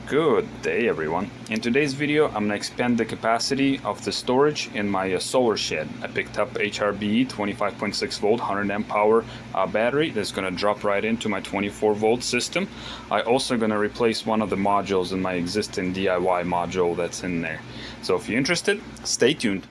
Good day everyone. In today's video I'm going to expand the capacity of the storage in my solar shed. I picked up HRBE 25.6 volt 100 amp power battery that's going to drop right into my 24 volt system. I also going to replace one of the modules in my existing DIY module that's in there. So if you're interested, stay tuned.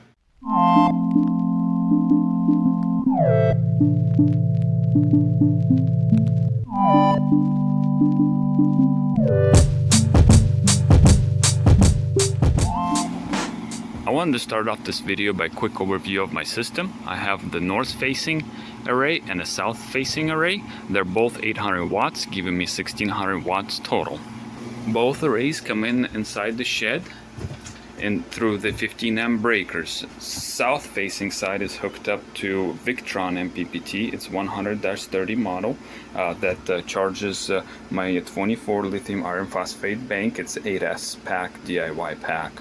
I wanted to start off this video by a quick overview of my system. I have the north facing array and a south facing array. They're both 800 watts, giving me 1600 watts total. Both arrays come inside the shed and through the 15 amp breakers. South facing side is hooked up to Victron MPPT. It's 100-30 model that charges my 24 lithium iron phosphate bank. It's 8S pack, DIY pack.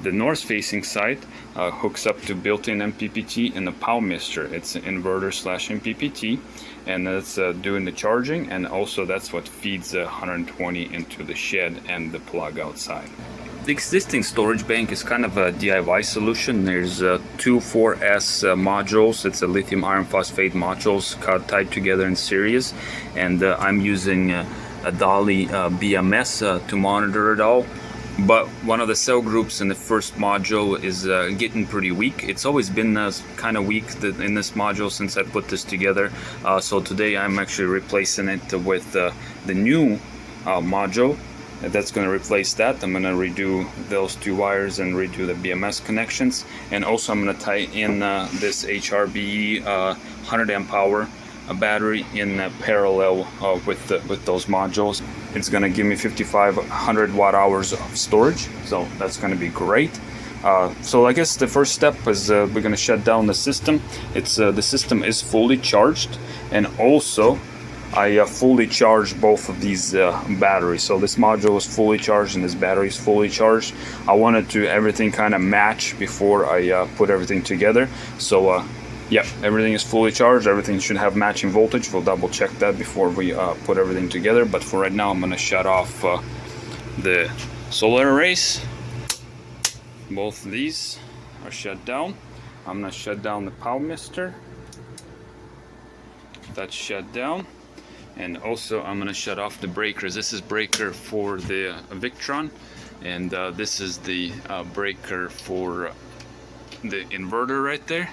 The north facing side hooks up to built-in MPPT and a PowMister. It's an inverter slash MPPT, and that's doing the charging, and also that's what feeds 120 into the shed and the plug outside. The existing storage bank is kind of a DIY solution. There's two 4S modules. It's a lithium iron phosphate modules tied together in series, and I'm using a Dali BMS to monitor it all. But one of the cell groups in the first module is getting pretty weak. It's always been kind of weak in this module since I put this together. So today I'm actually replacing it with the new module. That's going to replace that. I'm going to redo those two wires and redo the BMS connections. And also I'm going to tie in this HRBE 100 amp hour battery in parallel with those modules. It's going to give me 5500 watt hours of storage, so that's going to be great. So I guess the first step is we're going to shut down the system. The system is fully charged, and also I fully charged both of these batteries. So this module is fully charged and this battery is fully charged. I wanted to everything kind of match before I put everything together. So yeah, everything is fully charged. Everything should have matching voltage. We'll double check that before we put everything together. But for right now, I'm going to shut off the solar arrays. Both of these are shut down. I'm going to shut down the PowMister. That's shut down. And also, I'm going to shut off the breakers. This is breaker for the Victron. And this is the breaker for the inverter right there.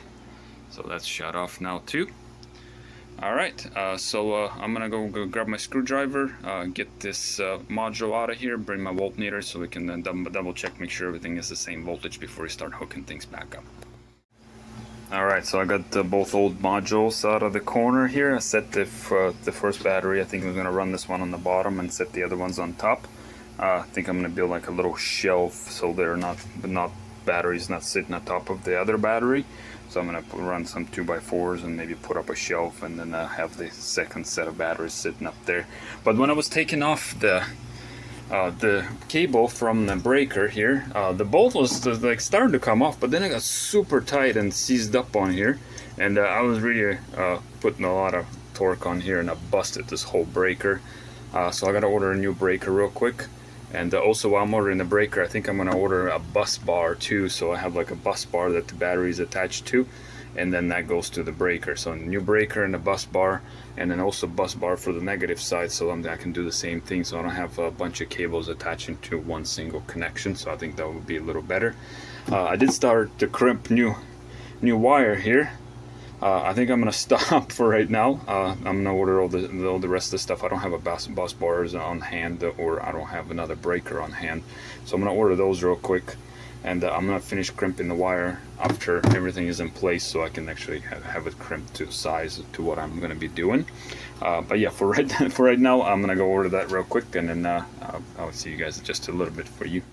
So that's shut off now too. Alright, so I'm gonna go grab my screwdriver, get this module out of here, bring my voltmeter so we can then double check, make sure everything is the same voltage before we start hooking things back up. Alright, so I got both old modules out of the corner here. I set the first battery. I think I'm gonna run this one on the bottom and set the other ones on top. I think I'm gonna build like a little shelf so they're not batteries not sitting on top of the other battery. So I'm going to run some 2x4s and maybe put up a shelf, and then have the second set of batteries sitting up there. But when I was taking off the cable from the breaker here, the bolt was like starting to come off, but then it got super tight and seized up on here, and I was really putting a lot of torque on here, and I busted this whole breaker. So I got to order a new breaker real quick. And also while I'm ordering the breaker, I think I'm going to order a bus bar too, so I have like a bus bar that the battery is attached to, and then that goes to the breaker. So a new breaker and a bus bar, and then also bus bar for the negative side, so I can do the same thing, so I don't have a bunch of cables attaching to one single connection. So I think that would be a little better. I did start to crimp new wire here. I think I'm gonna stop for right now. I'm gonna order all the rest of the stuff. I don't have a bus bars on hand, or I don't have another breaker on hand, so I'm gonna order those real quick, and I'm gonna finish crimping the wire after everything is in place, so I can actually have it crimped to size to what I'm gonna be doing. But yeah, for right now, I'm gonna go order that real quick, and then I'll see you guys in just a little bit for you.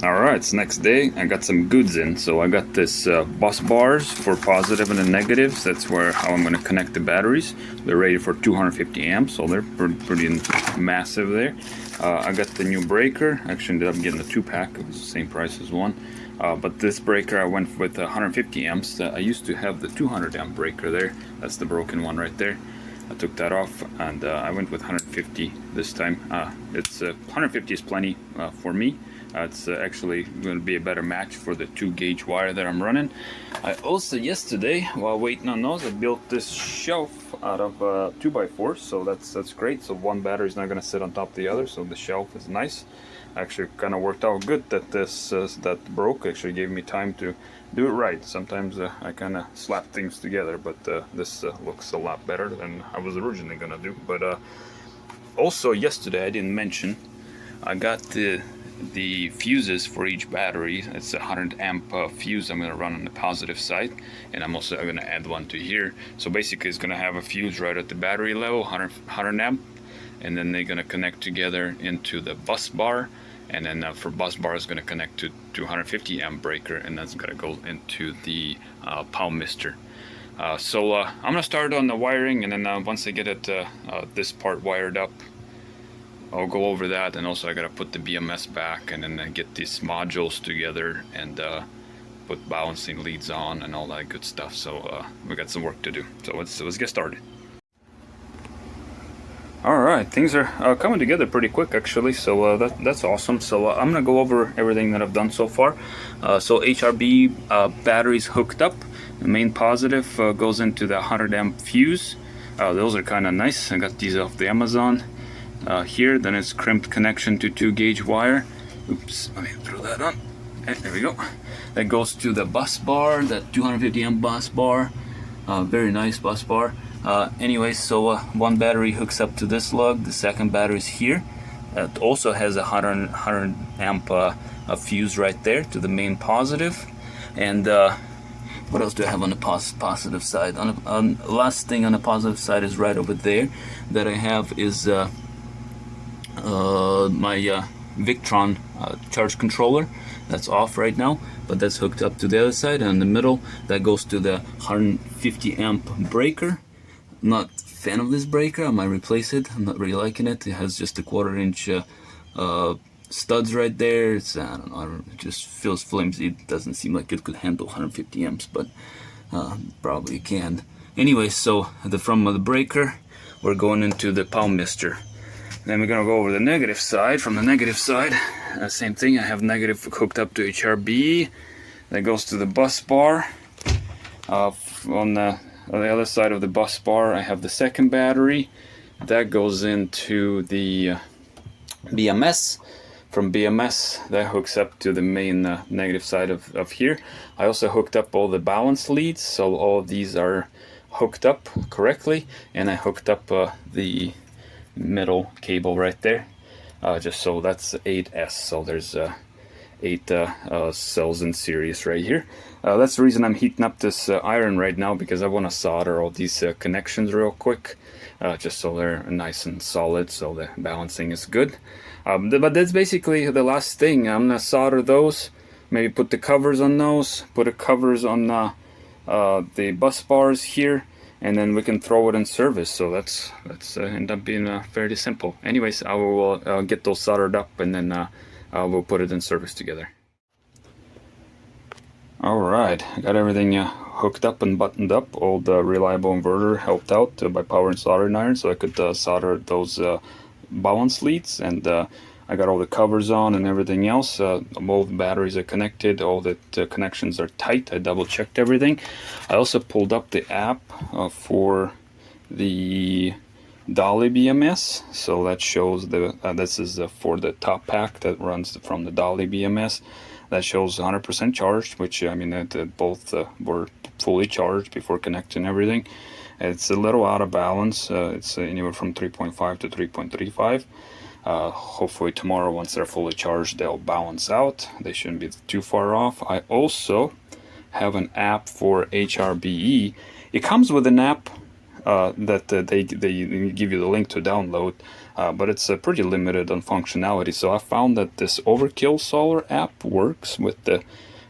Alright, it's next day. I got some goods in. So I got this bus bars for positive and the negatives. That's how I'm going to connect the batteries. They're rated for 250 amps, so they're pretty massive there. I got the new breaker. Actually ended up getting a 2-pack. It was the same price as one. But this breaker I went with 150 amps. I used to have the 200 amp breaker there. That's the broken one right there. I took that off, and I went with 150 this time. It's 150 is plenty for me. It's actually going to be a better match for the 2-gauge wire that I'm running. I also yesterday, while waiting on those, I built this shelf out of 2x4, so that's great. So one battery is not going to sit on top of the other, so the shelf is nice. Actually, kind of worked out good that this that broke. Actually, gave me time to do it right. Sometimes I kind of slap things together, but this looks a lot better than I was originally gonna do. But also yesterday, I didn't mention, I got the fuses for each battery. It's a 100 amp fuse I'm gonna run on the positive side, and I'm also gonna add one to here. So basically, it's gonna have a fuse right at the battery level, 100 amp, and then they're gonna connect together into the bus bar. And then for bus bar is going to connect to 250 amp breaker, and that's going to go into the Palmister. So I'm going to start on the wiring, and then once I get it this part wired up, I'll go over that. And also I got to put the BMS back, and then get these modules together, and put balancing leads on and all that good stuff. So we got some work to do. So let's get started. Alright, things are coming together pretty quick actually, so that's awesome. So I'm going to go over everything that I've done so far. So HRB batteries hooked up. The main positive goes into the 100 amp fuse. Those are kind of nice. I got these off the Amazon. Here, then it's crimped connection to 2-gauge wire. Oops, let me throw that on. There we go. That goes to the bus bar, that 250 amp bus bar. Very nice bus bar. Anyway, so one battery hooks up to this lug, the second battery is here. It also has a 100 amp fuse right there to the main positive. And what else do I have on the positive side? Last thing on the positive side is right over there that I have is my Victron charge controller. That's off right now, but that's hooked up to the other side. And in the middle, that goes to the 150 amp breaker. I'm not a fan of this breaker. I might replace it. I'm not really liking it. It has just a 1/4 inch studs right there. It's, I don't know, it just feels flimsy. It doesn't seem like it could handle 150 amps, but probably can. Anyway, so from the breaker, we're going into the Palmister. Then we're gonna go over the negative side. From the negative side, same thing. I have negative hooked up to HRB. That goes to the bus bar. On the other side of the bus bar, I have the second battery. That goes into the BMS. From BMS, that hooks up to the main negative side of here. I also hooked up all the balance leads, so all of these are hooked up correctly. And I hooked up the middle cable right there. Just so that's 8S, so there's 8 cells in series right here. That's the reason I'm heating up this iron right now, because I want to solder all these connections real quick, just so they're nice and solid, so the balancing is good. But that's basically the last thing. I'm gonna solder those, maybe put the covers on those, put the covers on the bus bars here, and then we can throw it in service. So that's end up being fairly simple. Anyways, I will get those soldered up, and then we'll put it in service together. Alright, I got everything hooked up and buttoned up. All the reliable inverter helped out by power and soldering iron, so I could solder those balance leads, and I got all the covers on and everything else. Both batteries are connected, all the connections are tight. I double checked everything. I also pulled up the app for the Dolly BMS, so that shows this is for the top pack that runs from the Dolly BMS. That shows 100% charged, which I mean both were fully charged before connecting everything. It's a little out of balance. It's anywhere from 3.5 to 3.35. Hopefully tomorrow, once they're fully charged, they'll balance out. They shouldn't be too far off. I also have an app for HRBE. It comes with an app that they give you the link to download, but it's pretty limited on functionality. So I found that this Overkill Solar app works with the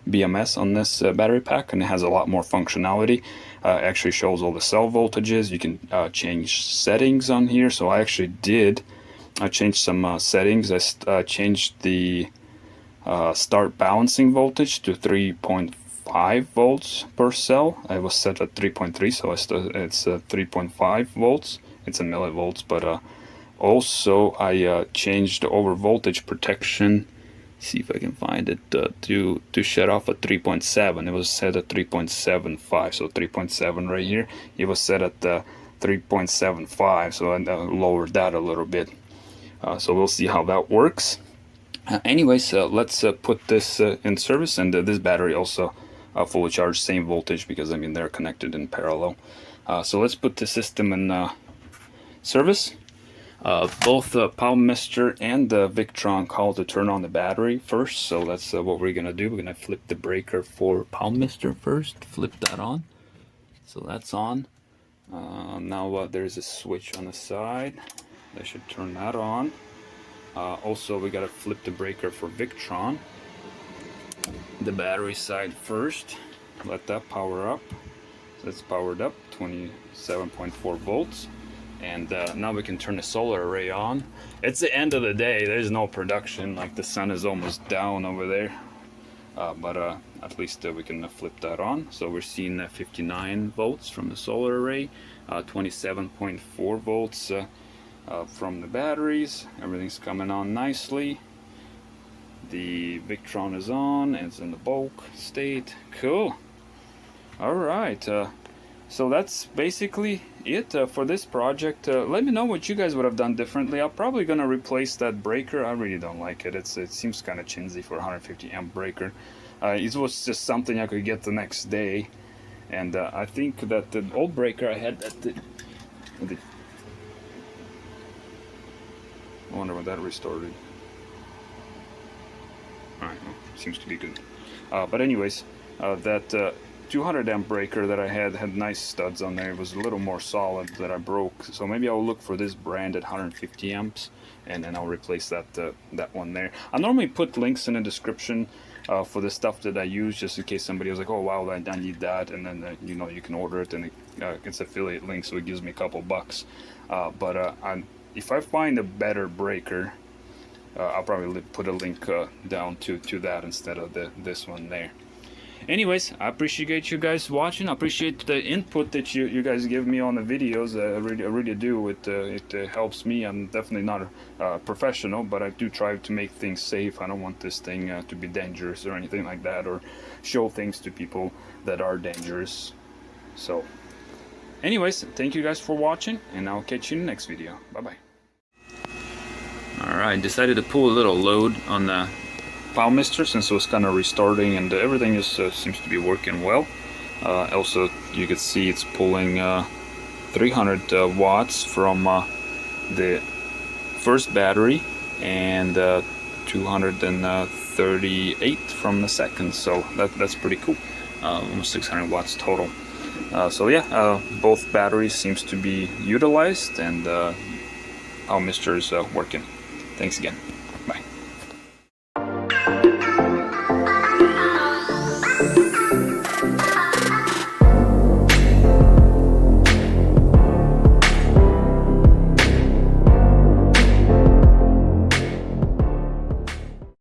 BMS on this battery pack, and it has a lot more functionality. Actually shows all the cell voltages. You can change settings on here. So I actually did. I changed some settings. I changed the start balancing voltage to 3.5 volts per cell. I was set at 3.3, so it's 3.5 volts, it's in millivolts, but also I changed the over voltage protection. See if I can find it, to shut off at 3.7. It was set at 3.75, so 3.7 right here. It was set at 3.75, so I lowered that a little bit. So we'll see how that works. Anyways, let's put this in service, and this battery also fully charged, same voltage, because I mean they're connected in parallel. So let's put the system in service. Both Palmmister and the Victron call to turn on the battery first, so that's what we're gonna do. We're gonna flip the breaker for Palmmister first, flip that on. So that's on. Now there's a switch on the side. That should turn that on. Also, we gotta flip the breaker for Victron. The battery side first. Let that power up. So it's powered up, 27.4 volts. And now we can turn the solar array on. It's the end of the day. There's no production. Like the sun is almost down over there. But at least we can flip that on. So we're seeing 59 volts from the solar array, 27.4 volts from the batteries. Everything's coming on nicely. The Victron is on. It's in the bulk state. Cool. All right. So that's basically it for this project. Let me know what you guys would have done differently. I'm probably gonna replace that breaker. I really don't like it. It seems kind of chintzy for a 150 amp breaker. It was just something I could get the next day, and I think that the old breaker I had I wonder what that restored. Alright, well, seems to be good. But anyways, that 200 amp breaker that I had nice studs on there. It was a little more solid that I broke, so maybe I'll look for this brand at 150 amps, and then I'll replace that that one there. I normally put links in the description for the stuff that I use, just in case somebody was like, oh wow, I need that, and then you know, you can order it, and it's affiliate link, so it gives me a couple bucks. But if I find a better breaker, I'll probably put a link down to that instead of this one there. Anyways, I appreciate you guys watching. I appreciate the input that you guys give me on the videos. I really do. It helps me. I'm definitely not a professional, but I do try to make things safe. I don't want this thing to be dangerous or anything like that, or show things to people that are dangerous. So anyways, thank you guys for watching, and I'll catch you in the next video. Bye bye. Alright, decided to pull a little load on the Palmmister since it was kind of restarting, and everything is seems to be working well. Also, you can see it's pulling 300 watts from the first battery, and 238 from the second, so that's pretty cool. Almost 600 watts total. So yeah, both batteries seems to be utilized, and Palmmister is working. Thanks again.